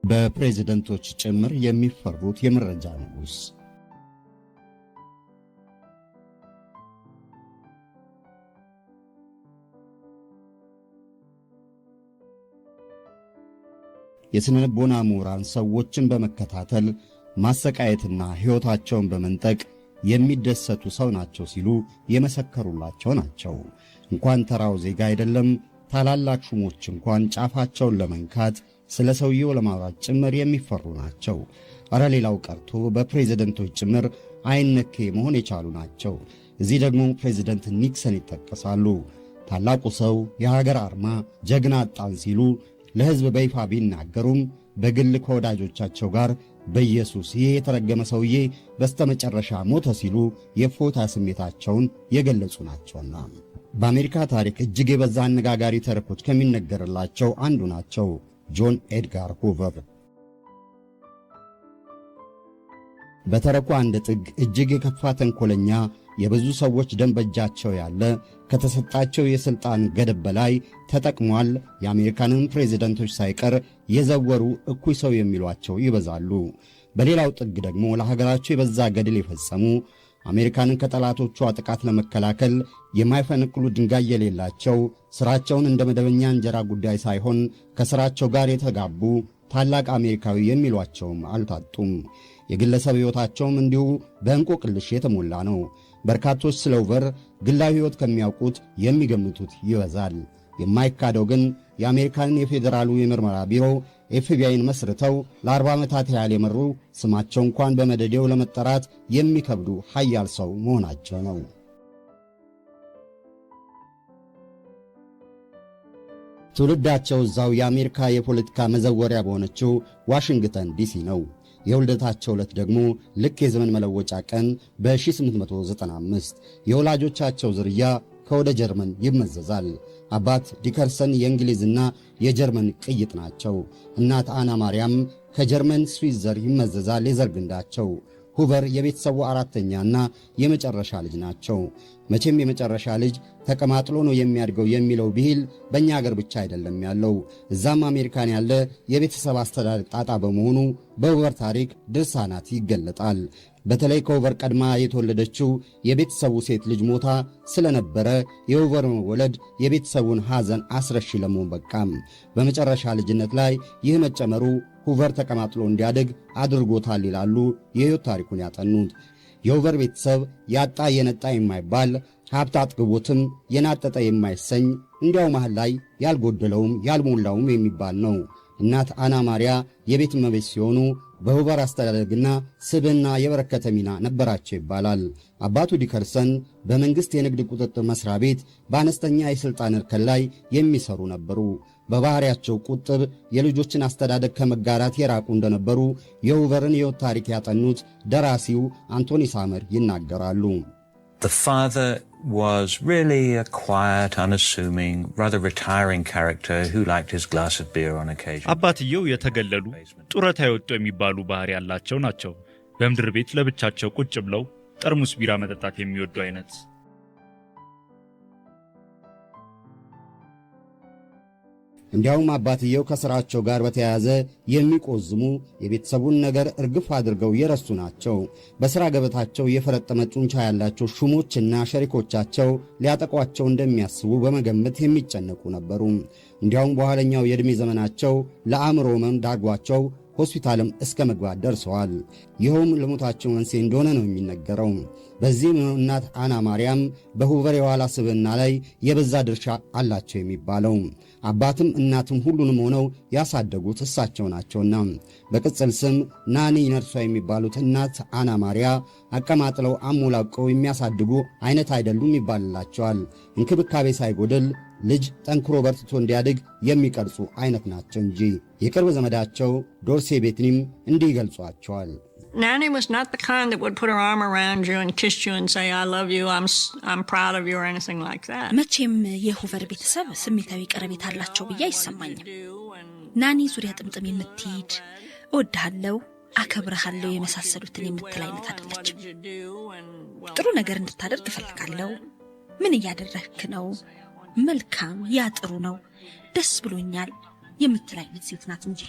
በፕሬዝደንቶች ጭምር የሚፈሩት የመረጃ ንጉስ የስነልቦና ምሁራን ሰዎችን በመከታተል ማሰቃየትና ሕይወታቸውን በመንጠቅ የሚደሰቱ ሰው ናቸው ሲሉ የመሰከሩላቸው ናቸው። እንኳን ተራው ዜጋ አይደለም ታላላቅ ሹሞች እንኳን ጫፋቸውን ለመንካት ስለ ሰውየው ለማውራት ጭምር የሚፈሩ ናቸው። አረ ሌላው ቀርቶ በፕሬዝደንቶች ጭምር አይነኬ መሆን የቻሉ ናቸው። እዚህ ደግሞ ፕሬዝደንት ኒክሰን ይጠቀሳሉ። ታላቁ ሰው የሀገር አርማ ጀግና አጣን ሲሉ ለሕዝብ በይፋ ቢናገሩም በግል ከወዳጆቻቸው ጋር በኢየሱስ ይህ የተረገመ ሰውዬ በስተመጨረሻ ሞተ ሲሉ የፎታ ስሜታቸውን የገለጹ ናቸውና በአሜሪካ ታሪክ እጅግ የበዛ አነጋጋሪ ተረኮች ከሚነገርላቸው አንዱ ናቸው ጆን ኤድጋር ሁቨር። በተረኩ አንድ ጥግ እጅግ የከፋ ተንኮለኛ የብዙ ሰዎች ደም በእጃቸው ያለ ከተሰጣቸው የሥልጣን ገደብ በላይ ተጠቅሟል፣ የአሜሪካንን ፕሬዝደንቶች ሳይቀር የዘወሩ እኩይ ሰው የሚሏቸው ይበዛሉ። በሌላው ጥግ ደግሞ ለሀገራቸው የበዛ ገድል የፈጸሙ አሜሪካንን ከጠላቶቿ ጥቃት ለመከላከል የማይፈነቅሉ ድንጋይ የሌላቸው ሥራቸውን እንደ መደበኛ እንጀራ ጉዳይ ሳይሆን ከሥራቸው ጋር የተጋቡ ታላቅ አሜሪካዊ የሚሏቸውም አልታጡም። የግለሰብ ሕይወታቸውም እንዲሁ በእንቆቅልሽ የተሞላ ነው። በርካቶች ስለ ሁቨር ግላዊ ሕይወት ከሚያውቁት የሚገምቱት ይበዛል። የማይካደው ግን የአሜሪካንን የፌዴራሉ የምርመራ ቢሮ ኤፍቢአይን መስርተው ለ40 ዓመታት ያህል የመሩ ስማቸው እንኳን በመደዴው ለመጠራት የሚከብዱ ኃያል ሰው መሆናቸው ነው። ትውልዳቸው እዛው የአሜሪካ የፖለቲካ መዘወሪያ በሆነችው ዋሽንግተን ዲሲ ነው። የውልደታቸው ዕለት ደግሞ ልክ የዘመን መለወጫ ቀን በ1895 የወላጆቻቸው ዝርያ ከወደ ጀርመን ይመዘዛል። አባት ዲከርሰን የእንግሊዝና የጀርመን ቅይጥ ናቸው። እናት አና ማርያም ከጀርመን ስዊስ ዘር ይመዘዛል የዘር ግንዳቸው። ሁቨር የቤተሰቡ አራተኛና የመጨረሻ ልጅ ናቸው። መቼም የመጨረሻ ልጅ ተቀማጥሎ ነው የሚያድገው የሚለው ብሂል በእኛ አገር ብቻ አይደለም ያለው። እዛም አሜሪካን ያለ የቤተሰብ አስተዳደር ጣጣ በመሆኑ በሁቨር ታሪክ ድርሳናት ይገለጣል። በተለይ ከሁቨር ቀድማ የተወለደችው የቤተሰቡ ሴት ልጅ ሞታ ስለነበረ የሁቨር መወለድ የቤተሰቡን ሐዘን አስረሺ ለመሆን በቃም። በመጨረሻ ልጅነት ላይ ይህ መጨመሩ ሁቨር ተቀማጥሎ እንዲያድግ አድርጎታል ይላሉ የሕይወት ታሪኩን ያጠኑት። የሁቨር ቤተሰብ ያጣ የነጣ የማይባል ሀብት አጥግቦትም የናጠጠ የማይሰኝ እንዲያው መሃል ላይ ያልጎደለውም ያልሞላውም የሚባል ነው። እናት አና ማርያ የቤት እመቤት ሲሆኑ በሁቨር አስተዳደግና ስብዕና የበረከተ ሚና ነበራቸው ይባላል። አባቱ ዲከርሰን በመንግሥት የንግድ ቁጥጥር መሥሪያ ቤት በአነስተኛ የሥልጣን እርከን ላይ የሚሰሩ ነበሩ። በባሕሪያቸው ቁጥብ፣ የልጆችን አስተዳደግ ከመጋራት የራቁ እንደነበሩ የሁቨርን የሕይወት ታሪክ ያጠኑት ደራሲው አንቶኒ ሳመር ይናገራሉ። The father was really a quiet, unassuming, rather retiring character who liked his glass of beer on occasion. አባትየው የተገለሉ ጡረታ የወጡ የሚባሉ ባህሪ ያላቸው ናቸው። በምድር ቤት ለብቻቸው ቁጭ ብለው ጠርሙስ ቢራ መጠጣት የሚወዱ አይነት። እንዲያውም አባትየው ከሥራቸው ጋር በተያያዘ የሚቆዝሙ የቤተሰቡን ነገር እርግፍ አድርገው የረሱ ናቸው። በሥራ ገበታቸው የፈረጠመ ጡንቻ ያላቸው ሹሞችና ሸሪኮቻቸው ሊያጠቋቸው እንደሚያስቡ በመገመት የሚጨነቁ ነበሩ። እንዲያውም በኋለኛው የዕድሜ ዘመናቸው ለአእምሮ ሕመም ዳርጓቸው ሆስፒታልም እስከ መግባት ደርሰዋል። ይኸውም ለሞታቸው መንስኤ እንደሆነ ነው የሚነገረው። በዚህም እናት አና ማርያም በሁቨር የኋላ ስብዕና ላይ የበዛ ድርሻ አላቸው የሚባለው። አባትም እናትም ሁሉንም ሆነው ያሳደጉት እሳቸው ናቸውና በቅጽል ስም ናኒ ነርሷ የሚባሉት እናት አና ማርያ አቀማጥለው አሞላቀው የሚያሳድጉ አይነት አይደሉም ይባልላቸዋል። እንክብካቤ ሳይጎድል ልጅ ጠንክሮ በርትቶ እንዲያድግ የሚቀርጹ አይነት ናቸው እንጂ። የቅርብ ዘመዳቸው ዶርሴ ቤትኒም እንዲህ ይገልጿቸዋል። Nanny was not the kind that would put her arm around you and kiss you and say, I love you, I'm proud of you or anything like that. መቼም የሁቨር ቤተሰብ ስሜታዊ ቀረቤታ አላቸው ብዬ አይሰማኝም። ናኒ ዙሪያ ጥምጥም የምትሄድ እወድሃለሁ፣ አከብርሃለሁ የመሳሰሉትን የምትል አይነት አይደለችም። ጥሩ ነገር እንድታደርግ እፈልጋለሁ፣ ምን እያደረግክ ነው፣ መልካም፣ ያ ጥሩ ነው፣ ደስ ብሎኛል የምትል አይነት ሴት ናት እንጂ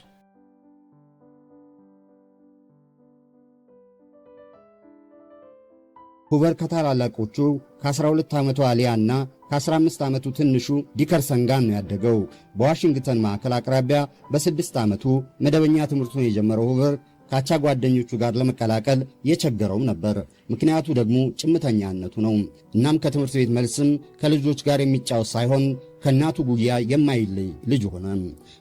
ሁቨር ከታላላቆቹ ከ12 ዓመቱ አሊያና ከ15 ዓመቱ ትንሹ ዲከርሰን ጋር ነው ያደገው። በዋሽንግተን ማዕከል አቅራቢያ በ6 ዓመቱ መደበኛ ትምህርቱን የጀመረው ሁቨር ካቻ ጓደኞቹ ጋር ለመቀላቀል የቸገረው ነበር። ምክንያቱ ደግሞ ጭምተኛነቱ ነው። እናም ከትምህርት ቤት መልስም ከልጆች ጋር የሚጫወት ሳይሆን ከእናቱ ጉያ የማይለይ ልጅ ሆነ።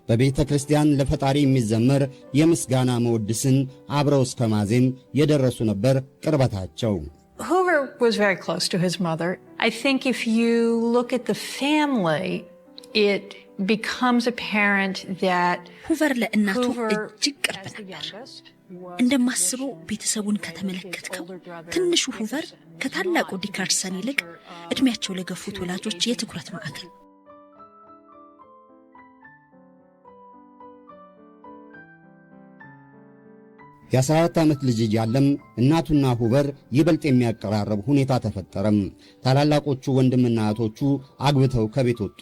በቤተ ክርስቲያን ለፈጣሪ የሚዘመር የምስጋና መወድስን አብረው እስከ ማዜም የደረሱ ነበር ቅርበታቸው። Hoover was very close to his mother. I think if you look at the family, it becomes apparent that ሁቨር ለእናቱ እጅግ ቅርብ ነበር። እንደማስበው ቤተሰቡን ከተመለከትከው ትንሹ ሁቨር ከታላቁ ዲከርሰን ይልቅ እድሜያቸው ለገፉት ወላጆች የትኩረት ማዕከል። የ14 ዓመት ልጅ እያለም እናቱና ሁቨር ይበልጥ የሚያቀራረብ ሁኔታ ተፈጠረም። ታላላቆቹ ወንድምና እህቶቹ አግብተው ከቤት ወጡ።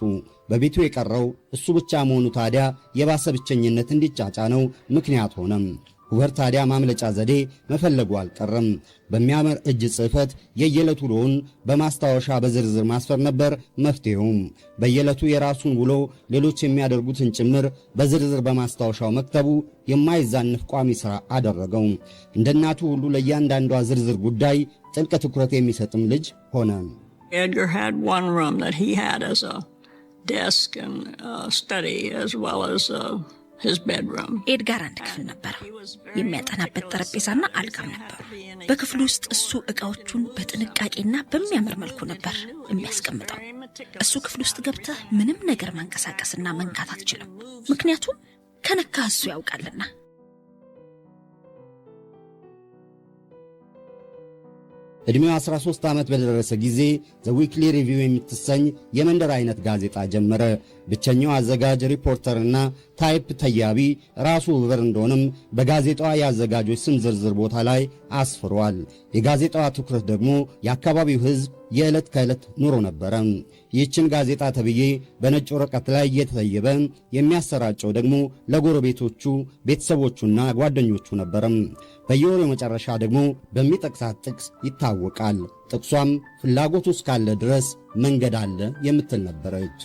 በቤቱ የቀረው እሱ ብቻ መሆኑ ታዲያ የባሰ ብቸኝነት እንዲጫጫነው ምክንያት ሆነም። ሁቨር ታዲያ ማምለጫ ዘዴ መፈለጉ አልቀረም። በሚያምር እጅ ጽሕፈት የየዕለቱ ውሎውን በማስታወሻ በዝርዝር ማስፈር ነበር መፍትሄውም። በየዕለቱ የራሱን ውሎ ሌሎች የሚያደርጉትን ጭምር በዝርዝር በማስታወሻው መክተቡ የማይዛንፍ ቋሚ ሥራ አደረገው። እንደ እናቱ ሁሉ ለእያንዳንዷ ዝርዝር ጉዳይ ጥልቅ ትኩረት የሚሰጥም ልጅ ሆነ። Edgar had one room that he had as a desk and study as well as his bedroom. ኤድጋር አንድ ክፍል ነበረው። የሚያጠናበት ጠረጴዛና አልጋም ነበሩ። በክፍሉ ውስጥ እሱ ዕቃዎቹን በጥንቃቄና በሚያምር መልኩ ነበር የሚያስቀምጠው። እሱ ክፍል ውስጥ ገብተህ ምንም ነገር ማንቀሳቀስና መንካት አትችልም፣ ምክንያቱም ከነካህ እሱ ያውቃልና። ዕድሜው 13 ዓመት በደረሰ ጊዜ ዘ ዊክሊ ሪቪው የምትሰኝ የመንደር አይነት ጋዜጣ ጀመረ። ብቸኛው አዘጋጅ ሪፖርተርና ታይፕ ተያቢ ራሱ ሁቨር እንደሆነም በጋዜጣዋ የአዘጋጆች ስም ዝርዝር ቦታ ላይ አስፍሯል። የጋዜጣዋ ትኩረት ደግሞ የአካባቢው ሕዝብ የዕለት ከዕለት ኑሮ ነበረ። ይህችን ጋዜጣ ተብዬ በነጭ ወረቀት ላይ እየተተየበ የሚያሰራጨው ደግሞ ለጎረቤቶቹ ቤተሰቦቹና ጓደኞቹ ነበረም። በየወሩ መጨረሻ ደግሞ በሚጠቅሳት ጥቅስ ይታወቃል። ጥቅሷም ፍላጎቱ እስካለ ድረስ መንገድ አለ የምትል ነበረች።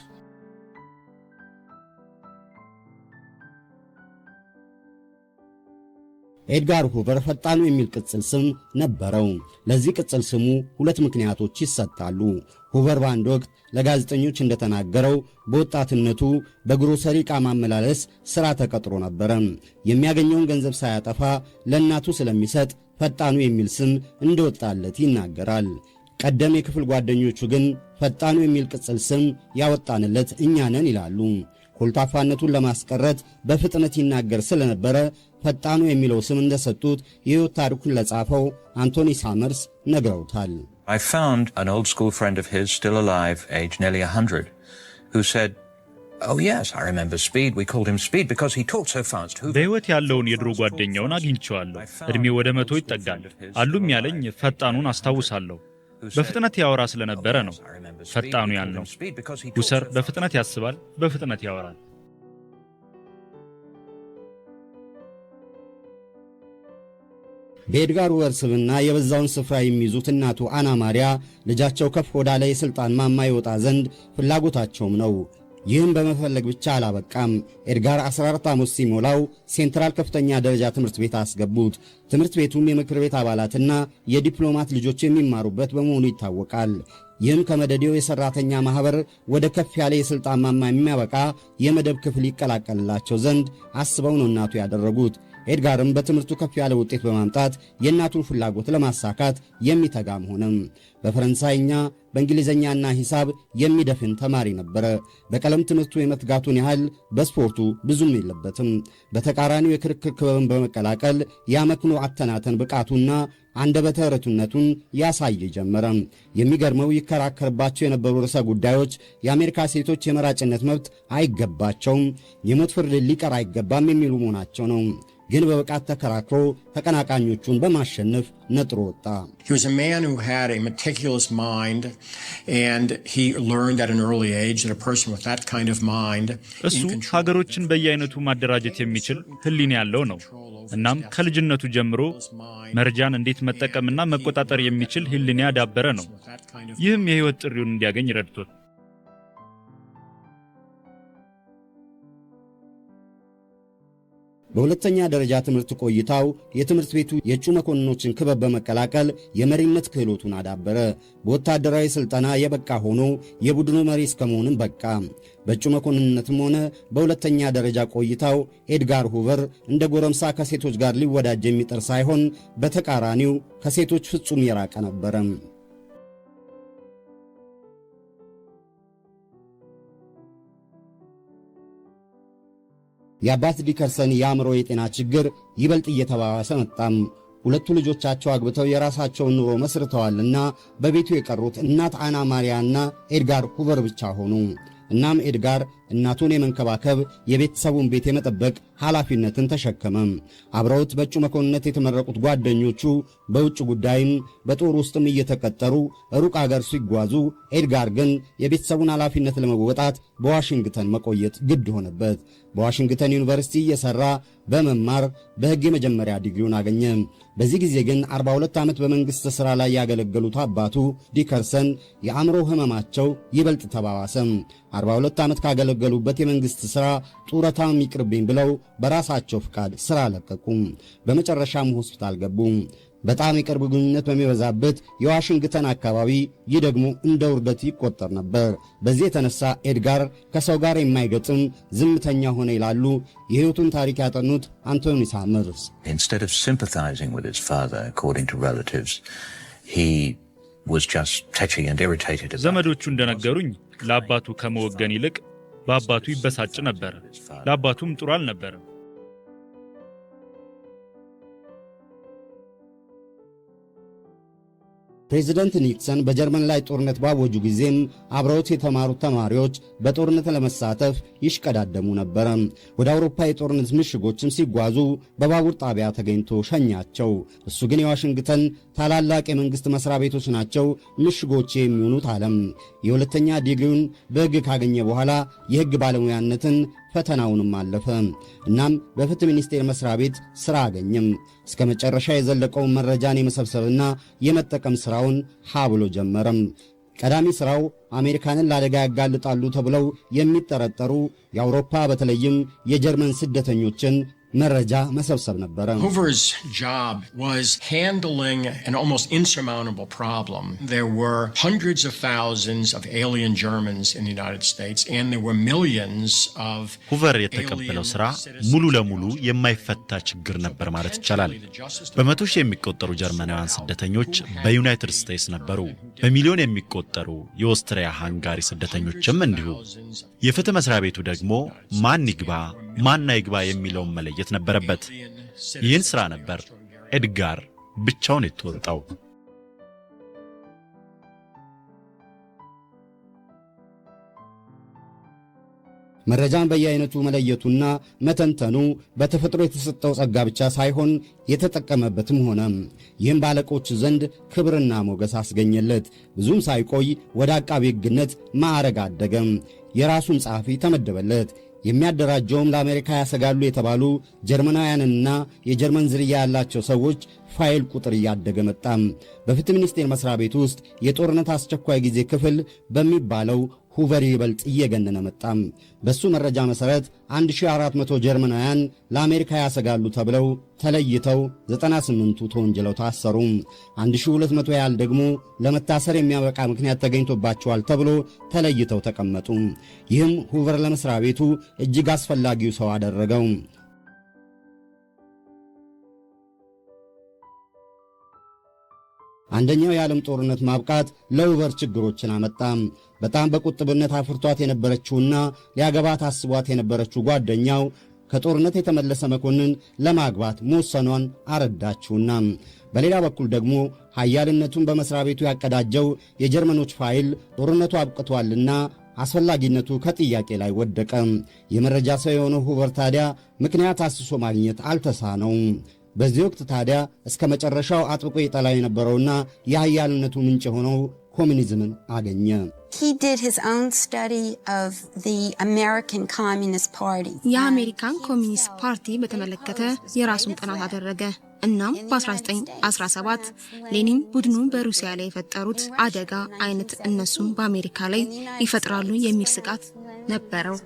ኤድጋር ሁቨር ፈጣኑ የሚል ቅጽል ስም ነበረው። ለዚህ ቅጽል ስሙ ሁለት ምክንያቶች ይሰጣሉ። ሁቨር በአንድ ወቅት ለጋዜጠኞች እንደተናገረው በወጣትነቱ በግሮሰሪ ዕቃ ማመላለስ ሥራ ተቀጥሮ ነበረ። የሚያገኘውን ገንዘብ ሳያጠፋ ለእናቱ ስለሚሰጥ ፈጣኑ የሚል ስም እንደወጣለት ይናገራል። ቀደም የክፍል ጓደኞቹ ግን ፈጣኑ የሚል ቅጽል ስም ያወጣንለት እኛ ነን ይላሉ። ኮልታፋነቱን ለማስቀረት በፍጥነት ይናገር ስለነበረ ፈጣኑ የሚለው ስም እንደሰጡት የሕይወት ታሪኩን ለጻፈው አንቶኒ ሳመርስ ነግረውታል። I found an old school friend of his still alive, age nearly 100, who said, "Oh yes, I remember Speed. We called him Speed because he talked so fast." በሕይወት ያለውን የድሮ ጓደኛውን አግኝቼዋለሁ። ዕድሜው ወደ 100 ይጠጋል። አሉም ያለኝ ፈጣኑን አስታውሳለሁ። በፍጥነት ያወራ ስለነበረ ነው ፈጣኑ ያልነው። ሁሰር በፍጥነት ያስባል፣ በፍጥነት ያወራል። በኤድጋር ሁቨር ስምና የበዛውን ስፍራ የሚይዙት እናቱ አና ማሪያ ልጃቸው ከፍ ወዳለ የሥልጣን ማማ ይወጣ ዘንድ ፍላጎታቸውም ነው። ይህም በመፈለግ ብቻ አላበቃም። ኤድጋር 14 ዓመት ሲሞላው ሴንትራል ከፍተኛ ደረጃ ትምህርት ቤት አስገቡት። ትምህርት ቤቱም የምክር ቤት አባላትና የዲፕሎማት ልጆች የሚማሩበት በመሆኑ ይታወቃል። ይህም ከመደዴው የሠራተኛ ማኅበር ወደ ከፍ ያለ የሥልጣን ማማ የሚያበቃ የመደብ ክፍል ይቀላቀልላቸው ዘንድ አስበው ነው እናቱ ያደረጉት። ኤድጋርም በትምህርቱ ከፍ ያለ ውጤት በማምጣት የእናቱን ፍላጎት ለማሳካት የሚተጋም ሆነም። በፈረንሳይኛ በእንግሊዝኛና ሂሳብ የሚደፍን ተማሪ ነበረ። በቀለም ትምህርቱ የመትጋቱን ያህል በስፖርቱ ብዙም የለበትም። በተቃራኒው የክርክር ክበብን በመቀላቀል ያመክኖ አተናተን ብቃቱና አንደበተ ርቱዕነቱን ያሳይ ጀመረ። የሚገርመው ይከራከርባቸው የነበሩ ርዕሰ ጉዳዮች የአሜሪካ ሴቶች የመራጭነት መብት አይገባቸውም፣ የሞት ፍርድ ሊቀር አይገባም የሚሉ መሆናቸው ነው። ግን በብቃት ተከራክሮ ተቀናቃኞቹን በማሸነፍ ነጥሮ ወጣ። He was a man who had a meticulous mind, and he learned at an early age that a person with that kind of mind እሱ ሀገሮችን በየአይነቱ ማደራጀት የሚችል ህሊና ያለው ነው። እናም ከልጅነቱ ጀምሮ መረጃን እንዴት መጠቀምና መቆጣጠር የሚችል ህሊና ያዳበረ ነው። ይህም የህይወት ጥሪውን እንዲያገኝ ረድቶት በሁለተኛ ደረጃ ትምህርት ቆይታው የትምህርት ቤቱ የእጩ መኮንኖችን ክበብ በመቀላቀል የመሪነት ክህሎቱን አዳበረ። በወታደራዊ ስልጠና የበቃ ሆኖ የቡድኑ መሪ እስከመሆንም በቃ። በእጩ መኮንነትም ሆነ በሁለተኛ ደረጃ ቆይታው ኤድጋር ሁቨር እንደ ጎረምሳ ከሴቶች ጋር ሊወዳጅ የሚጥር ሳይሆን በተቃራኒው ከሴቶች ፍጹም የራቀ ነበረ። የአባት ዲከርሰን የአእምሮ የጤና ችግር ይበልጥ እየተባባሰ መጣም። ሁለቱ ልጆቻቸው አግብተው የራሳቸውን ኑሮ መስርተዋልና በቤቱ የቀሩት እናት አና ማሪያና ኤድጋር ሁቨር ብቻ ሆኑ። እናም ኤድጋር እናቱን የመንከባከብ የቤተሰቡን ቤት የመጠበቅ ኃላፊነትን ተሸከመ። አብረውት በእጩ መኮንነት የተመረቁት ጓደኞቹ በውጭ ጉዳይም በጦር ውስጥም እየተቀጠሩ ሩቅ አገር ሲጓዙ፣ ኤድጋር ግን የቤተሰቡን ኃላፊነት ለመወጣት በዋሽንግተን መቆየት ግድ ሆነበት። በዋሽንግተን ዩኒቨርሲቲ እየሰራ በመማር በሕግ የመጀመሪያ ዲግሪውን አገኘ። በዚህ ጊዜ ግን 42 ዓመት በመንግሥት ሥራ ላይ ያገለገሉት አባቱ ዲከርሰን የአእምሮ ሕመማቸው ይበልጥ ተባባሰ። 42 ዓመት ካገለገሉበት የመንግሥት ሥራ ጡረታም ይቅርብኝ ብለው በራሳቸው ፍቃድ ሥራ ለቀቁ። በመጨረሻም ሆስፒታል ገቡ። በጣም የቅርብ ግንኙነት በሚበዛበት የዋሽንግተን አካባቢ ይህ ደግሞ እንደ ውርደት ይቆጠር ነበር። በዚህ የተነሳ ኤድጋር ከሰው ጋር የማይገጥም ዝምተኛ ሆነ ይላሉ የሕይወቱን ታሪክ ያጠኑት አንቶኒ ሳመርስ። Instead of sympathizing with his father, according to relatives, he was just touchy and irritated. ዘመዶቹ እንደነገሩኝ ለአባቱ ከመወገን ይልቅ በአባቱ ይበሳጭ ነበር። ለአባቱም ጥሩ አልነበረም። ፕሬዚደንት ኒክሰን በጀርመን ላይ ጦርነት ባወጁ ጊዜም አብረውት የተማሩት ተማሪዎች በጦርነት ለመሳተፍ ይሽቀዳደሙ ነበር። ወደ አውሮፓ የጦርነት ምሽጎችም ሲጓዙ በባቡር ጣቢያ ተገኝቶ ሸኛቸው። እሱ ግን የዋሽንግተን ታላላቅ የመንግሥት መሥሪያ ቤቶች ናቸው ምሽጎች የሚሆኑት አለም። የሁለተኛ ዲግሪውን በሕግ ካገኘ በኋላ የሕግ ባለሙያነትን ፈተናውንም አለፈ። እናም በፍትህ ሚኒስቴር መስሪያ ቤት ሥራ አገኘም። እስከ መጨረሻ የዘለቀውን መረጃን የመሰብሰብና የመጠቀም ሥራውን ሀ ብሎ ጀመረም። ቀዳሚ ሥራው አሜሪካንን ለአደጋ ያጋልጣሉ ተብለው የሚጠረጠሩ የአውሮፓ በተለይም የጀርመን ስደተኞችን መረጃ መሰብሰብ ነበረ። Hoover's job was handling an almost insurmountable problem. There were hundreds of thousands of alien Germans in the United States, and there were millions of ሁቨር የተቀበለው ሥራ ሙሉ ለሙሉ የማይፈታ ችግር ነበር ማለት ይቻላል። በመቶ ሺህ የሚቆጠሩ ጀርመናውያን ስደተኞች በዩናይትድ ስቴትስ ነበሩ። በሚሊዮን የሚቆጠሩ የኦስትሪያ ሃንጋሪ ስደተኞችም እንዲሁ። የፍትህ መስሪያ ቤቱ ደግሞ ማን ይግባ ማን አይግባ የሚለውን መለየት ነበረበት። ይህን ሥራ ነበር ኤድጋር ብቻውን የተወጣው። መረጃን በየአይነቱ መለየቱና መተንተኑ በተፈጥሮ የተሰጠው ጸጋ ብቻ ሳይሆን የተጠቀመበትም ሆነ። ይህም ባለቆች ዘንድ ክብርና ሞገስ አስገኘለት። ብዙም ሳይቆይ ወደ አቃቤ ሕግነት ማዕረግ አደገም። የራሱን ጸሐፊ ተመደበለት። የሚያደራጀውም ለአሜሪካ ያሰጋሉ የተባሉ ጀርመናውያንና የጀርመን ዝርያ ያላቸው ሰዎች ፋይል ቁጥር እያደገ መጣም። በፍትህ ሚኒስቴር መስሪያ ቤት ውስጥ የጦርነት አስቸኳይ ጊዜ ክፍል በሚባለው ሁቨር ይበልጥ እየገነነ መጣም። በሱ መረጃ መሠረት 1400 ጀርመናውያን ለአሜሪካ ያሰጋሉ ተብለው ተለይተው 98ቱ ተወንጅለው ታሰሩ። 1200 ያህል ደግሞ ለመታሰር የሚያበቃ ምክንያት ተገኝቶባቸዋል ተብሎ ተለይተው ተቀመጡ። ይህም ሁቨር ለመስሪያ ቤቱ እጅግ አስፈላጊው ሰው አደረገው። አንደኛው የዓለም ጦርነት ማብቃት ለሁቨር ችግሮችን አመጣም። በጣም በቁጥብነት አፍርቷት የነበረችውና ሊያገባት አስቧት የነበረችው ጓደኛው ከጦርነት የተመለሰ መኮንን ለማግባት መወሰኗን አረዳችውና በሌላ በኩል ደግሞ ኃያልነቱን በመስሪያ ቤቱ ያቀዳጀው የጀርመኖች ፋይል ጦርነቱ አብቅቷልና አስፈላጊነቱ ከጥያቄ ላይ ወደቀ። የመረጃ ሰው የሆነው ሁቨር ታዲያ ምክንያት አስሶ ማግኘት አልተሳነውም። በዚህ ወቅት ታዲያ እስከ መጨረሻው አጥብቆ የጠላው የነበረውና የኃያልነቱ ምንጭ የሆነው ኮሚኒዝምን አገኘ። He did his own study of the American Communist Party. የአሜሪካን ኮሚኒስት ፓርቲ በተመለከተ የራሱን ጥናት አደረገ። እናም በ1917 ሌኒን ቡድኑን በሩሲያ ላይ የፈጠሩት አደጋ አይነት እነሱም በአሜሪካ ላይ ይፈጥራሉ የሚል ስጋት ነበረው።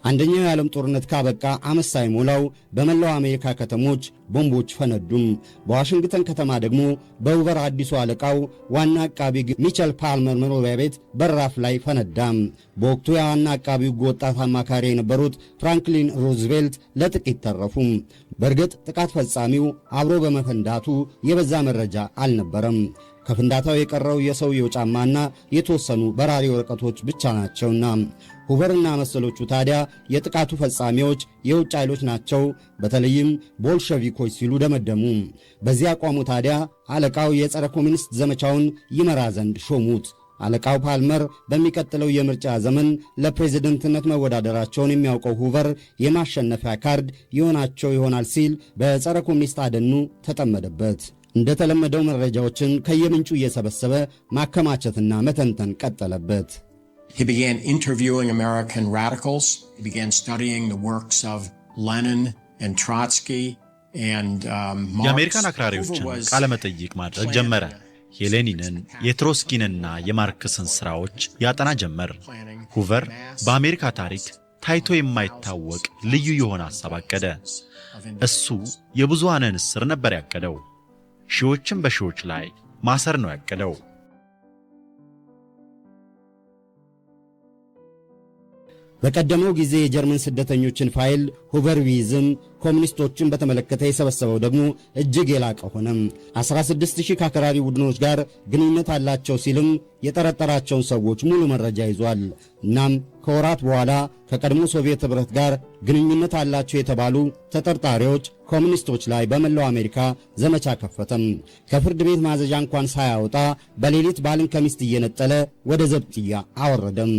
አንደኛው የዓለም ጦርነት ካበቃ ዓመት ሳይሞላው በመላው አሜሪካ ከተሞች ቦምቦች ፈነዱም። በዋሽንግተን ከተማ ደግሞ በሁቨር አዲሱ አለቃው ዋና አቃቢ ሚቸል ፓልመር መኖሪያ ቤት በራፍ ላይ ፈነዳም። በወቅቱ የዋና አቃቢው ወጣት አማካሪ የነበሩት ፍራንክሊን ሩዝቬልት ለጥቂት ተረፉም። በእርግጥ ጥቃት ፈጻሚው አብሮ በመፈንዳቱ የበዛ መረጃ አልነበረም። ከፍንዳታው የቀረው የሰውየው ጫማና የተወሰኑ በራሪ ወረቀቶች ብቻ ናቸውና ሁቨርና መሰሎቹ ታዲያ የጥቃቱ ፈጻሚዎች የውጭ ኃይሎች ናቸው፣ በተለይም ቦልሸቪኮች ሲሉ ደመደሙ። በዚህ አቋሙ ታዲያ አለቃው የጸረ ኮሚኒስት ዘመቻውን ይመራ ዘንድ ሾሙት። አለቃው ፓልመር በሚቀጥለው የምርጫ ዘመን ለፕሬዝደንትነት መወዳደራቸውን የሚያውቀው ሁቨር የማሸነፊያ ካርድ ይሆናቸው ይሆናል ሲል በጸረ ኮሚኒስት አደኑ ተጠመደበት። እንደተለመደው መረጃዎችን ከየምንጩ እየሰበሰበ ማከማቸትና መተንተን ቀጠለበት። He began interviewing American radicals. He began studying the works of Lenin and Trotsky and Marx. የአሜሪካን አክራሪዎችን ቃለ መጠይቅ ማድረግ ጀመረ። የሌኒንን የትሮትስኪንና የማርክስን ሥራዎች ያጠና ጀመር። ሁቨር በአሜሪካ ታሪክ ታይቶ የማይታወቅ ልዩ የሆነ ሐሳብ አቀደ። እሱ የብዙሃንን እስር ነበር ያቀደው። ሺዎችን በሺዎች ላይ ማሰር ነው ያቀደው። በቀደመው ጊዜ የጀርመን ስደተኞችን ፋይል ሁቨር ቢይዝም ኮሚኒስቶችን በተመለከተ የሰበሰበው ደግሞ እጅግ የላቀ ሆነ። 16000 ከአክራሪ ቡድኖች ጋር ግንኙነት አላቸው ሲልም የጠረጠራቸውን ሰዎች ሙሉ መረጃ ይዟል። እናም ከወራት በኋላ ከቀድሞ ሶቪየት ኅብረት ጋር ግንኙነት አላቸው የተባሉ ተጠርጣሪዎች ኮሚኒስቶች ላይ በመላው አሜሪካ ዘመቻ ከፈተም። ከፍርድ ቤት ማዘዣ እንኳን ሳያወጣ በሌሊት ባልን ከሚስት እየነጠለ ወደ ዘብጥያ አወረደም።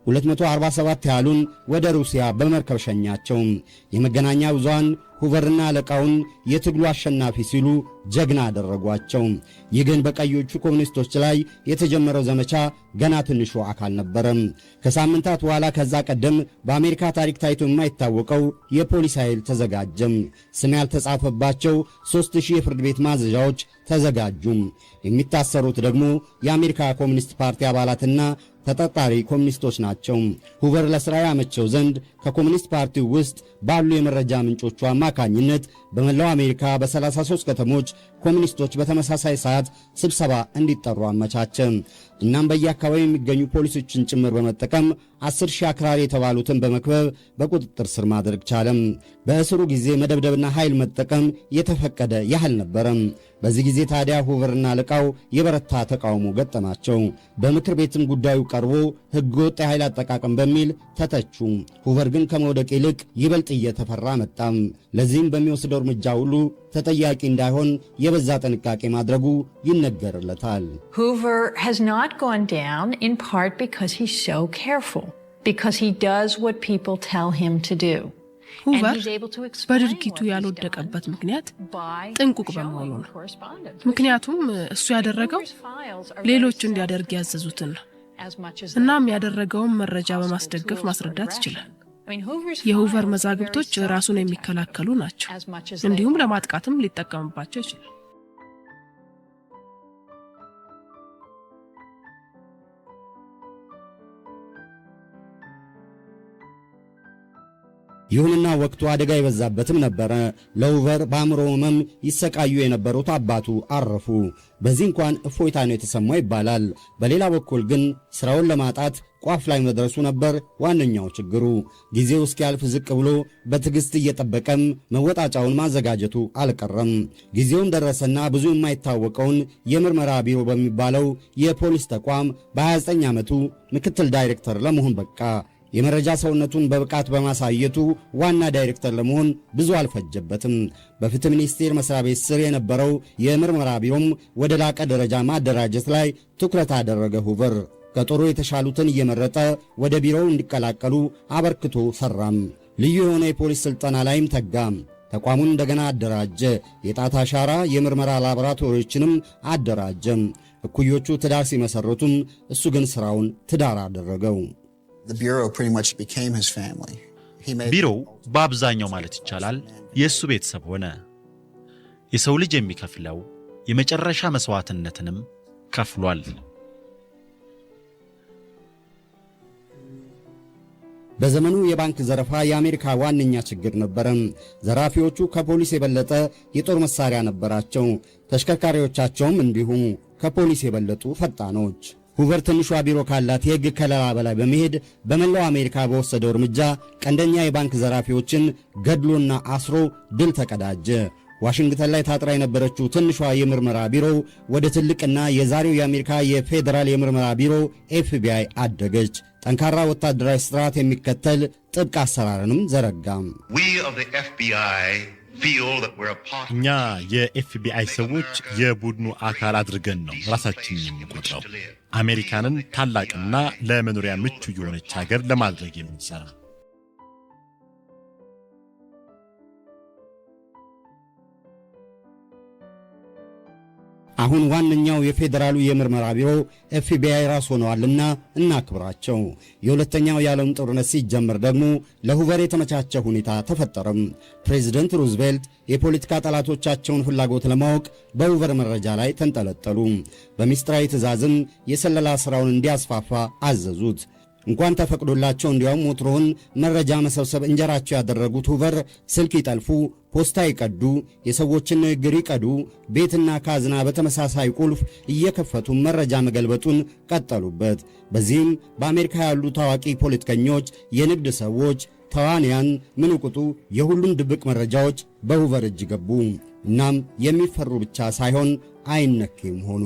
247 ያህሉን ወደ ሩሲያ በመርከብ ሸኛቸው። የመገናኛ ብዙሃን ሁቨርና አለቃውን የትግሉ አሸናፊ ሲሉ ጀግና አደረጓቸው። ይህ ግን በቀዮቹ ኮሚኒስቶች ላይ የተጀመረው ዘመቻ ገና ትንሹ አካል ነበረም። ከሳምንታት በኋላ ከዛ ቀደም በአሜሪካ ታሪክ ታይቶ የማይታወቀው የፖሊስ ኃይል ተዘጋጀም። ስም ያልተጻፈባቸው 3000 የፍርድ ቤት ማዘዣዎች ተዘጋጁም። የሚታሰሩት ደግሞ የአሜሪካ ኮሚኒስት ፓርቲ አባላትና ተጠርጣሪ ኮሚኒስቶች ናቸው። ሁቨር ለሥራ ያመቸው ዘንድ ከኮሚኒስት ፓርቲው ውስጥ ባሉ የመረጃ ምንጮቹ አማካኝነት በመላው አሜሪካ በ33 ከተሞች ኮሚኒስቶች በተመሳሳይ ሰዓት ስብሰባ እንዲጠሩ አመቻቸ። እናም በየአካባቢው የሚገኙ ፖሊሶችን ጭምር በመጠቀም 10,000 አክራሪ የተባሉትን በመክበብ በቁጥጥር ስር ማድረግ ቻለም። በእስሩ ጊዜ መደብደብና ኃይል መጠቀም የተፈቀደ ያህል ነበረም። በዚህ ጊዜ ታዲያ ሁቨርና አለቃው የበረታ ተቃውሞ ገጠማቸው። በምክር ቤትም ጉዳዩ ቀርቦ ሕገወጥ የኃይል አጠቃቀም በሚል ተተቹ። ሁቨር ግን ከመውደቅ ይልቅ ይበልጥ እየተፈራ መጣም። ለዚህም በሚወስደው እርምጃ ሁሉ ተጠያቂ እንዳይሆን የበዛ ጥንቃቄ ማድረጉ ይነገርለታል። Hoover has not gone down in part because he's so careful, because he does what people tell him to do. ሁቨር በድርጊቱ ያልወደቀበት ምክንያት ጥንቁቅ በመሆኑ ነው። ምክንያቱም እሱ ያደረገው ሌሎች እንዲያደርግ ያዘዙትን ነው። እናም ያደረገውን መረጃ በማስደገፍ ማስረዳት ይችላል። የሁቨር መዛግብቶች ራሱን የሚከላከሉ ናቸው፣ እንዲሁም ለማጥቃትም ሊጠቀምባቸው ይችላል። ይሁንና ወቅቱ አደጋ የበዛበትም ነበረ። ለሁቨር በአእምሮ ሕመም ይሰቃዩ የነበሩት አባቱ አረፉ። በዚህ እንኳን እፎይታ ነው የተሰማው ይባላል። በሌላ በኩል ግን ሥራውን ለማጣት ቋፍ ላይ መድረሱ ነበር ዋነኛው ችግሩ። ጊዜው እስኪያልፍ ዝቅ ብሎ በትዕግሥት እየጠበቀም መወጣጫውን ማዘጋጀቱ አልቀረም። ጊዜውም ደረሰና ብዙ የማይታወቀውን የምርመራ ቢሮ በሚባለው የፖሊስ ተቋም በ29 ዓመቱ ምክትል ዳይሬክተር ለመሆን በቃ። የመረጃ ሰውነቱን በብቃት በማሳየቱ ዋና ዳይሬክተር ለመሆን ብዙ አልፈጀበትም። በፍትህ ሚኒስቴር መስሪያ ቤት ስር የነበረው የምርመራ ቢሮም ወደ ላቀ ደረጃ ማደራጀት ላይ ትኩረት አደረገ። ሁቨር ከጦሩ የተሻሉትን እየመረጠ ወደ ቢሮው እንዲቀላቀሉ አበርክቶ ሰራም። ልዩ የሆነ የፖሊስ ስልጠና ላይም ተጋም። ተቋሙን እንደገና አደራጀ። የጣት አሻራ የምርመራ ላቦራቶሪዎችንም አደራጀም። እኩዮቹ ትዳር ሲመሰርቱም እሱ ግን ስራውን ትዳር አደረገው። ቢሮው በአብዛኛው ማለት ይቻላል የእሱ ቤተሰብ ሆነ። የሰው ልጅ የሚከፍለው የመጨረሻ መስዋዕትነትንም ከፍሏል። በዘመኑ የባንክ ዘረፋ የአሜሪካ ዋነኛ ችግር ነበረ። ዘራፊዎቹ ከፖሊስ የበለጠ የጦር መሳሪያ ነበራቸው። ተሽከርካሪዎቻቸውም እንዲሁ ከፖሊስ የበለጡ ፈጣኖች። ሁቨር ትንሿ ቢሮ ካላት የሕግ ከለላ በላይ በመሄድ በመላው አሜሪካ በወሰደው እርምጃ ቀንደኛ የባንክ ዘራፊዎችን ገድሎና አስሮ ድል ተቀዳጀ። ዋሽንግተን ላይ ታጥራ የነበረችው ትንሿ የምርመራ ቢሮ ወደ ትልቅና የዛሬው የአሜሪካ የፌዴራል የምርመራ ቢሮ ኤፍቢአይ አደገች። ጠንካራ ወታደራዊ ስርዓት የሚከተል ጥብቅ አሰራርንም ዘረጋም። እኛ የኤፍቢአይ ሰዎች የቡድኑ አካል አድርገን ነው ራሳችንን የምንቆጥረው። አሜሪካንን ታላቅና ለመኖሪያ ምቹ የሆነች ሀገር ለማድረግ የምንሰራ። አሁን ዋነኛው የፌዴራሉ የምርመራ ቢሮ ኤፍቢአይ ራስ ሆነዋልና እናክብራቸው። የሁለተኛው የዓለም ጦርነት ሲጀመር ደግሞ ለሁቨር የተመቻቸ ሁኔታ ተፈጠረም። ፕሬዚደንት ሩዝቬልት የፖለቲካ ጠላቶቻቸውን ፍላጎት ለማወቅ በሁቨር መረጃ ላይ ተንጠለጠሉ። በሚስጥራዊ ትእዛዝም የሰለላ ሥራውን እንዲያስፋፋ አዘዙት። እንኳን ተፈቅዶላቸው እንዲያውም ወትሮውን መረጃ መሰብሰብ እንጀራቸው ያደረጉት ሁቨር ስልክ ይጠልፉ፣ ፖስታ ይቀዱ፣ የሰዎችን ንግግር ይቀዱ፣ ቤትና ካዝና በተመሳሳይ ቁልፍ እየከፈቱ መረጃ መገልበጡን ቀጠሉበት። በዚህም በአሜሪካ ያሉ ታዋቂ ፖለቲከኞች፣ የንግድ ሰዎች፣ ተዋንያን ምንቁጡ የሁሉም ድብቅ መረጃዎች በሁቨር እጅ ገቡ። እናም የሚፈሩ ብቻ ሳይሆን አይነኬም ሆኑ።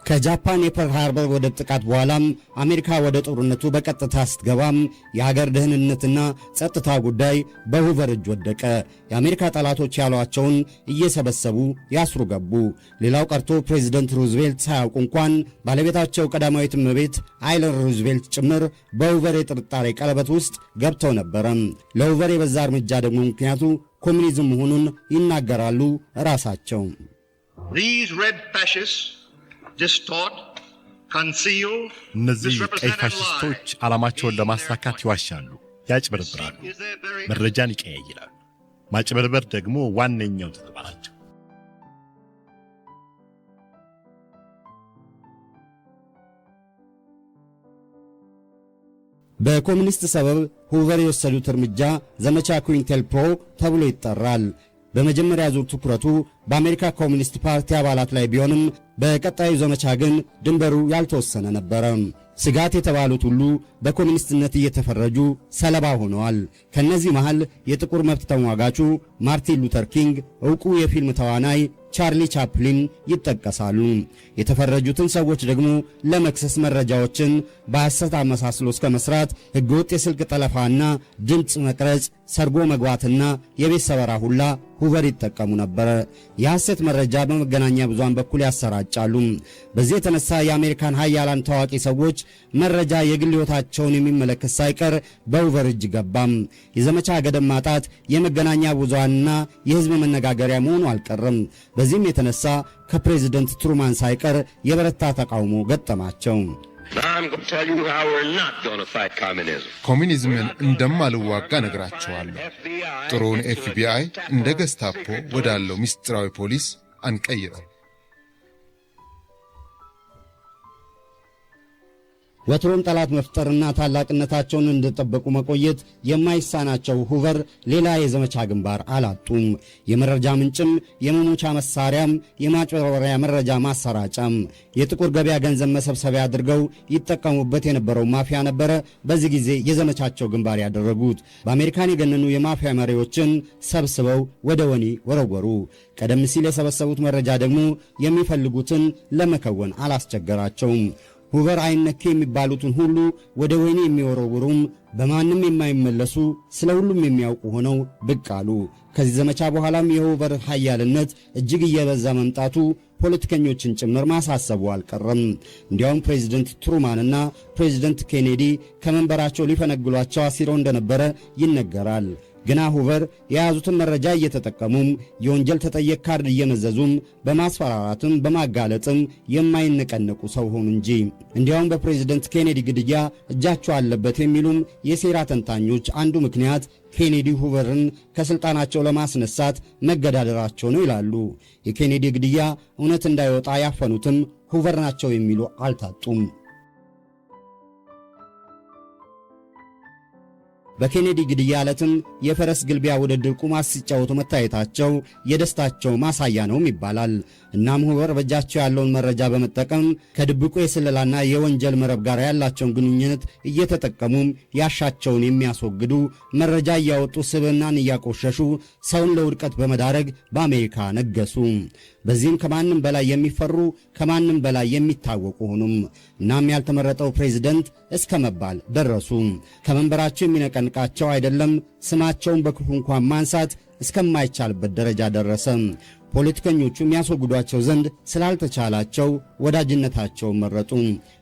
ከጃፓን የፐርል ሃርበር ወደብ ጥቃት በኋላም አሜሪካ ወደ ጦርነቱ በቀጥታ ስትገባም የሀገር ደህንነትና ጸጥታ ጉዳይ በሁቨር እጅ ወደቀ። የአሜሪካ ጠላቶች ያሏቸውን እየሰበሰቡ ያስሩ ገቡ። ሌላው ቀርቶ ፕሬዚደንት ሩዝቬልት ሳያውቁ እንኳን ባለቤታቸው ቀዳማዊት እመቤት አይለን ሩዝቬልት ጭምር በሁቨር የጥርጣሬ ቀለበት ውስጥ ገብተው ነበረ። ለሁቨር የበዛ እርምጃ ደግሞ ምክንያቱ ኮሚኒዝም መሆኑን ይናገራሉ ራሳቸው። እነዚህ ቀይ ፋሽስቶች ዓላማቸውን ለማሳካት ይዋሻሉ፣ ያጭበረብራሉ፣ መረጃን ይቀያይራሉ። ማጭበርበር ደግሞ ዋነኛው ተግባራቸው። በኮሚኒስት ሰበብ ሁቨር የወሰዱት እርምጃ ዘመቻ ኩዊንቴል ፕሮ ተብሎ ይጠራል። በመጀመሪያ ዙር ትኩረቱ በአሜሪካ ኮሚኒስት ፓርቲ አባላት ላይ ቢሆንም በቀጣዩ ዘመቻ ግን ድንበሩ ያልተወሰነ ነበረ። ስጋት የተባሉት ሁሉ በኮሚኒስትነት እየተፈረጁ ሰለባ ሆነዋል። ከነዚህ መሃል የጥቁር መብት ተሟጋቹ ማርቲን ሉተር ኪንግ፣ ዕውቁ የፊልም ተዋናይ ቻርሊ ቻፕሊን ይጠቀሳሉ። የተፈረጁትን ሰዎች ደግሞ ለመክሰስ መረጃዎችን በሐሰት አመሳስሎ እስከ መስራት፣ ሕገወጥ የስልክ ጠለፋና ድምፅ መቅረጽ፣ ሰርጎ መግባትና የቤት ሰበራ ሁላ ሁቨር ይጠቀሙ ነበር። የሐሰት መረጃ በመገናኛ ብዙሃን በኩል ያሰራጫሉ። በዚህ የተነሳ የአሜሪካን ሀያላን ታዋቂ ሰዎች መረጃ የግል ሕይወታቸውን የሚመለከት ሳይቀር በሁቨር እጅ ገባም። የዘመቻ ገደብ ማጣት የመገናኛ ብዙሃንና የሕዝብ መነጋገሪያ መሆኑ አልቀረም። በዚህም የተነሳ ከፕሬዝደንት ትሩማን ሳይቀር የበረታ ተቃውሞ ገጠማቸው። ኮሚኒዝምን እንደማልዋጋ ነግራቸዋለሁ። ጥሩውን ኤፍቢአይ እንደ ገስታፖ ወዳለው ምስጢራዊ ፖሊስ አንቀይረው። ወትሮም ጠላት መፍጠርና ታላቅነታቸውን እንደጠበቁ መቆየት የማይሳናቸው ሁቨር ሌላ የዘመቻ ግንባር አላጡም። የመረጃ ምንጭም፣ የመሞቻ መሳሪያም፣ የማጭበርበሪያ መረጃ ማሰራጫም፣ የጥቁር ገበያ ገንዘብ መሰብሰቢያ አድርገው ይጠቀሙበት የነበረው ማፊያ ነበረ በዚህ ጊዜ የዘመቻቸው ግንባር ያደረጉት። በአሜሪካን የገነኑ የማፊያ መሪዎችን ሰብስበው ወደ ወህኒ ወረወሩ። ቀደም ሲል የሰበሰቡት መረጃ ደግሞ የሚፈልጉትን ለመከወን አላስቸገራቸውም። ሁቨር አይነኬ የሚባሉትን ሁሉ ወደ ወህኒ የሚወረውሩም በማንም የማይመለሱ ስለ ሁሉም የሚያውቁ ሆነው ብቅ አሉ። ከዚህ ዘመቻ በኋላም የሁቨር ኃያልነት እጅግ እየበዛ መምጣቱ ፖለቲከኞችን ጭምር ማሳሰቡ አልቀረም። እንዲያውም ፕሬዚደንት ትሩማንና ፕሬዚደንት ኬኔዲ ከመንበራቸው ሊፈነግሏቸው አሲረው እንደነበረ ይነገራል። ግና ሁቨር የያዙትን መረጃ እየተጠቀሙም የወንጀል ተጠየቅ ካርድ እየመዘዙም በማስፈራራትም በማጋለጥም የማይነቀነቁ ሰው ሆኑ እንጂ። እንዲያውም በፕሬዝደንት ኬኔዲ ግድያ እጃቸው አለበት የሚሉም የሴራ ተንታኞች አንዱ ምክንያት ኬኔዲ ሁቨርን ከስልጣናቸው ለማስነሳት መገዳደራቸው ነው ይላሉ። የኬኔዲ ግድያ እውነት እንዳይወጣ ያፈኑትም ሁቨር ናቸው የሚሉ አልታጡም። በኬኔዲ ግድያ ዕለትም የፈረስ ግልቢያ ውድድር ቁማር ሲጫወቱ መታየታቸው የደስታቸው ማሳያ ነውም ይባላል። እናም ሁቨር በእጃቸው ያለውን መረጃ በመጠቀም ከድብቁ የስለላና የወንጀል መረብ ጋር ያላቸውን ግንኙነት እየተጠቀሙም ያሻቸውን የሚያስወግዱ መረጃ እያወጡ ስብዕናን እያቆሸሹ ሰውን ለውድቀት በመዳረግ በአሜሪካ ነገሱ። በዚህም ከማንም በላይ የሚፈሩ ከማንም በላይ የሚታወቁ ሆኑም። እናም ያልተመረጠው ፕሬዝደንት እስከ መባል ደረሱ። ከመንበራቸው የሚነቀንቃቸው አይደለም ስማቸውን በክፉ እንኳን ማንሳት እስከማይቻልበት ደረጃ ደረሰ። ፖለቲከኞቹ የሚያስወግዷቸው ዘንድ ስላልተቻላቸው ወዳጅነታቸውን መረጡ።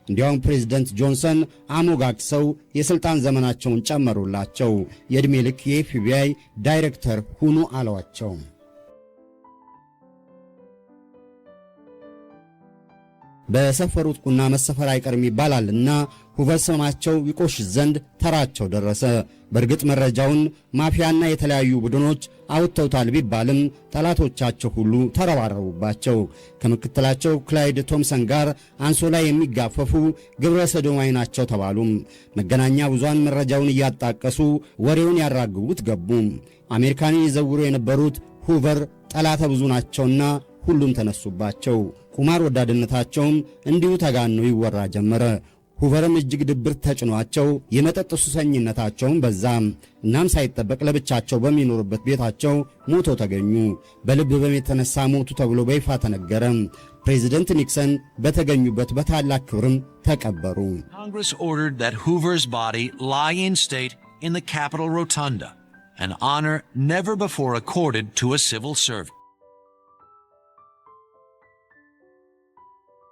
እንዲያውም ፕሬዝደንት ጆንሰን አሞጋግሰው የሥልጣን ዘመናቸውን ጨመሩላቸው። የዕድሜ ልክ የኤፍቢአይ ዳይሬክተር ሁኑ አሏቸው። በሰፈሩት ቁና መሰፈር አይቀርም ይባላልና ሁቨር ስማቸው ይቆሽሽ ዘንድ ተራቸው ደረሰ። በእርግጥ መረጃውን ማፊያና የተለያዩ ቡድኖች አውጥተውታል ቢባልም ጠላቶቻቸው ሁሉ ተረባረቡባቸው። ከምክትላቸው ክላይድ ቶምሰን ጋር አንሶላ የሚጋፈፉ ግብረ ሰዶማዊ ናቸው ተባሉም። መገናኛ ብዙሃን መረጃውን እያጣቀሱ ወሬውን ያራግቡት ገቡ። አሜሪካንን ይዘውሩ የነበሩት ሁቨር ጠላተ ብዙ ናቸውና ሁሉም ተነሱባቸው። ቁማር ወዳድነታቸውም እንዲሁ ተጋነው ይወራ ጀመረ። ሁቨርም እጅግ ድብርት ተጭኗቸው የመጠጥ ሱሰኝነታቸውን በዛ። እናም ሳይጠበቅ ለብቻቸው በሚኖሩበት ቤታቸው ሞቶ ተገኙ። በልብ ህመም የተነሳ ሞቱ ተብሎ በይፋ ተነገረ። ፕሬዚደንት ኒክሰን በተገኙበት በታላቅ ክብርም ተቀበሩ። Congress ordered that Hoover's body lie in state in the Capitol Rotunda, an honor never before accorded to a civil servant.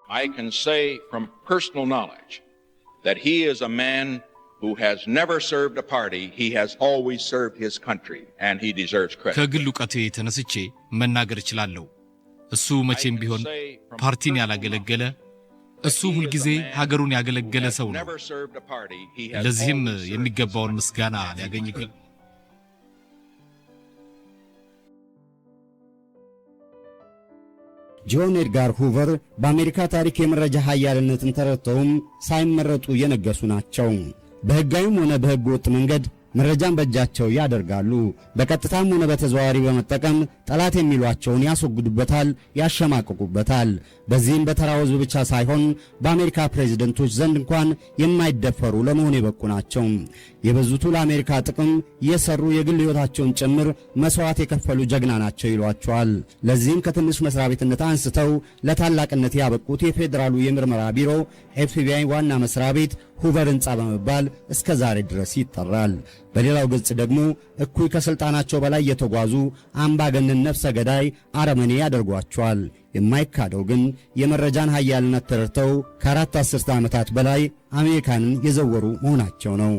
I can say from personal knowledge that he is a man who has never served a party. He has always served his country, and he deserves credit. ከግል ዕውቀቴ ተነስቼ መናገር እችላለሁ። እሱ መቼም ቢሆን ፓርቲን ያላገለገለ፣ እሱ ሁልጊዜ ሀገሩን ያገለገለ ሰው ነው። ለዚህም የሚገባውን ምስጋና ሊያገኝ ይገባል። ጆን ኤድጋር ሁቨር በአሜሪካ ታሪክ የመረጃ ኃያልነትን ተረድተውም ሳይመረጡ የነገሱ ናቸው። በሕጋዊም ሆነ በሕገ ወጥ መንገድ መረጃን በእጃቸው ያደርጋሉ። በቀጥታም ሆነ በተዘዋዋሪ በመጠቀም ጠላት የሚሏቸውን ያስወግዱበታል፣ ያሸማቅቁበታል። በዚህም በተራው ሕዝብ ብቻ ሳይሆን በአሜሪካ ፕሬዝደንቶች ዘንድ እንኳን የማይደፈሩ ለመሆን የበቁ ናቸው። የበዙቱ ለአሜሪካ ጥቅም የሰሩ የግል ሕይወታቸውን ጭምር መሥዋዕት የከፈሉ ጀግና ናቸው ይሏቸዋል። ለዚህም ከትንሽ መሥሪያ ቤትነት አንስተው ለታላቅነት ያበቁት የፌዴራሉ የምርመራ ቢሮ ኤፍቢአይ ዋና መሥሪያ ቤት ሁቨር ሕንፃ በመባል እስከ ዛሬ ድረስ ይጠራል። በሌላው ገጽ ደግሞ እኩይ ከሥልጣናቸው በላይ የተጓዙ አምባገነን ነፍሰ ገዳይ አረመኔ ያደርጓቸዋል። የማይካደው ግን የመረጃን ኃያልነት ተረድተው ከ4 አስርተ ዓመታት በላይ አሜሪካንን የዘወሩ መሆናቸው ነው።